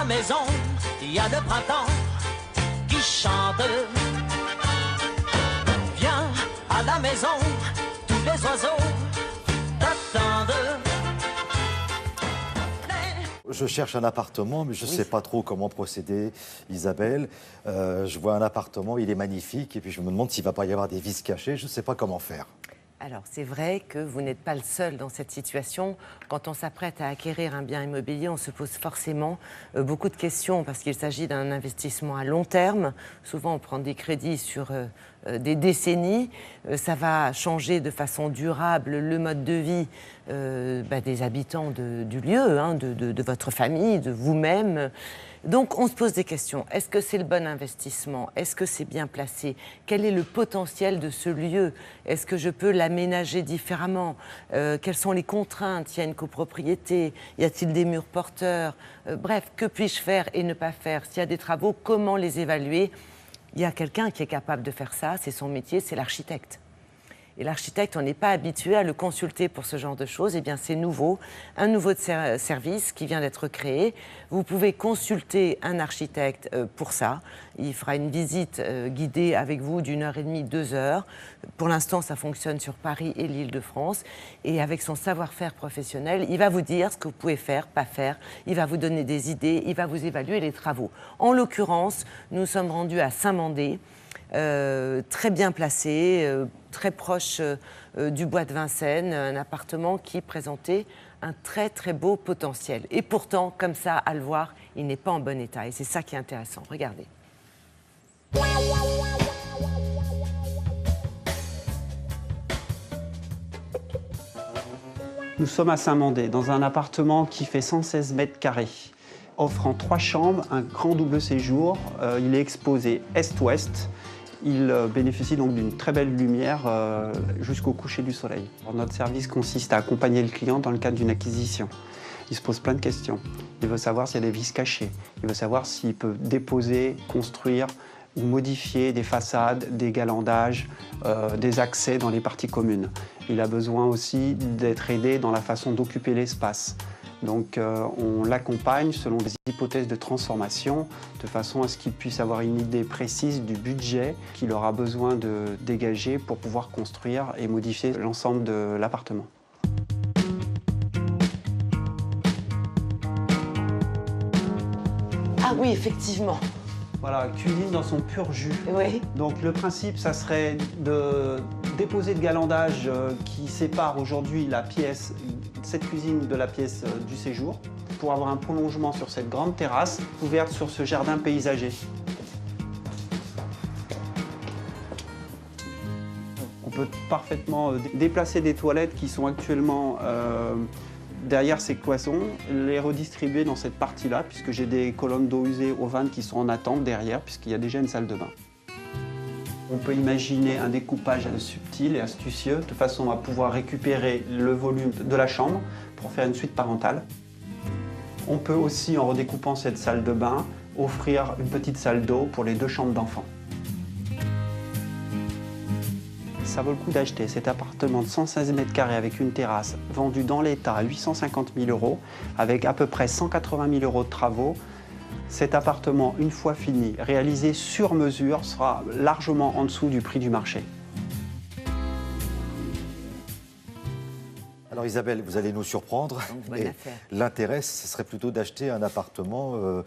la maison, il y a le printemps qui chante. Viens à la maison, tous les oiseaux t'attendent. Je cherche un appartement, mais je ne sais pas trop comment procéder, Isabelle. Je vois un appartement, il est magnifique, et puis je me demande s'il ne va pas y avoir des vices cachés. Je ne sais pas comment faire. Alors, c'est vrai que vous n'êtes pas le seul dans cette situation. Quand on s'apprête à acquérir un bien immobilier, on se pose forcément beaucoup de questions parce qu'il s'agit d'un investissement à long terme. Souvent, on prend des crédits sur des décennies. Ça va changer de façon durable le mode de vie des habitants du lieu, hein, de votre famille, de vous-même. Donc, on se pose des questions. Est-ce que c'est le bon investissement? Est-ce que c'est bien placé? Quel est le potentiel de ce lieu? Est-ce que je peux l'aménager différemment? Quelles sont les contraintes? Il y a une copropriété? Y a-t-il des murs porteurs? Bref, que puis-je faire et ne pas faire? S'il y a des travaux, comment les évaluer? Il y a quelqu'un qui est capable de faire ça, c'est son métier, c'est l'architecte. Et l'architecte, on n'est pas habitué à le consulter pour ce genre de choses. Eh bien, c'est nouveau, un nouveau service qui vient d'être créé. Vous pouvez consulter un architecte pour ça. Il fera une visite guidée avec vous d'1h30, 2 heures. Pour l'instant, ça fonctionne sur Paris et l'Île-de-France. Et avec son savoir-faire professionnel, il va vous dire ce que vous pouvez faire, pas faire. Il va vous donner des idées, il va vous évaluer les travaux. En l'occurrence, nous sommes rendus à Saint-Mandé. Très bien placé, très proche du bois de Vincennes, un appartement qui présentait un très très beau potentiel. Et pourtant, comme ça, à le voir, il n'est pas en bon état. Et c'est ça qui est intéressant. Regardez. Nous sommes à Saint-Mandé, dans un appartement qui fait 116 mètres carrés, offrant 3 chambres, un grand double séjour. Il est exposé est-ouest. Il bénéficie donc d'une très belle lumière jusqu'au coucher du soleil. Alors, notre service consiste à accompagner le client dans le cadre d'une acquisition. Il se pose plein de questions. Il veut savoir s'il y a des vices cachés. Il veut savoir s'il peut déposer, construire ou modifier des façades, des galandages, des accès dans les parties communes. Il a besoin aussi d'être aidé dans la façon d'occuper l'espace. Donc on l'accompagne selon des hypothèses de transformation, de façon à ce qu'il puisse avoir une idée précise du budget qu'il aura besoin de dégager pour pouvoir construire et modifier l'ensemble de l'appartement. Ah oui, effectivement. Voilà, cuisine dans son pur jus. Oui. Donc le principe, ça serait de déposer le galandage qui sépare aujourd'hui la pièce, cette cuisine de la pièce du séjour, pour avoir un prolongement sur cette grande terrasse ouverte sur ce jardin paysager. On peut parfaitement déplacer des toilettes qui sont actuellement derrière ces cloisons, les redistribuer dans cette partie-là, puisque j'ai des colonnes d'eau usée au vannes qui sont en attente derrière, puisqu'il y a déjà une salle de bain. On peut imaginer un découpage subtil et astucieux, de façon à pouvoir récupérer le volume de la chambre pour faire une suite parentale. On peut aussi, en redécoupant cette salle de bain, offrir une petite salle d'eau pour les 2 chambres d'enfants. Ça vaut le coup d'acheter cet appartement de 116 mètres carrés avec une terrasse vendu dans l'état à 850 000 €, avec à peu près 180 000 € de travaux. Cet appartement, une fois fini, réalisé sur mesure, sera largement en dessous du prix du marché. Alors Isabelle, vous allez nous surprendre. L'intérêt, ce serait plutôt d'acheter un appartement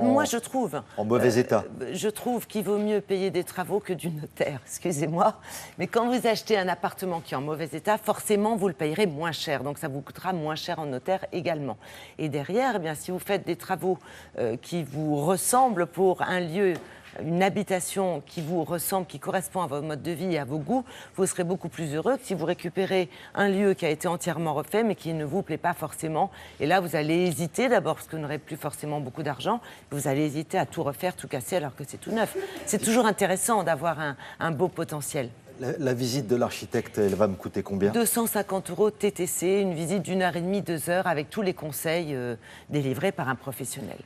moi, je trouve... En mauvais état. Je trouve qu'il vaut mieux payer des travaux que du notaire, excusez-moi. Mais quand vous achetez un appartement qui est en mauvais état, forcément, vous le payerez moins cher. Donc, ça vous coûtera moins cher en notaire également. Et derrière, eh bien, si vous faites des travaux qui vous ressemblent pour un lieu, une habitation qui vous ressemble, qui correspond à votre mode de vie et à vos goûts, vous serez beaucoup plus heureux que si vous récupérez un lieu qui a été entièrement refait mais qui ne vous plaît pas forcément. Et là, vous allez hésiter d'abord parce que vous n'aurez plus forcément beaucoup d'argent. Vous allez hésiter à tout refaire, tout casser alors que c'est tout neuf. C'est toujours intéressant d'avoir un beau potentiel. La visite de l'architecte, elle va me coûter combien? 250 € TTC, une visite d'1h30, 2 heures avec tous les conseils délivrés par un professionnel.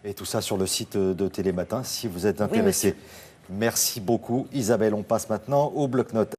Et tout ça sur le site de Télématin, si vous êtes intéressé. Oui, merci beaucoup, Isabelle. On passe maintenant au bloc-notes.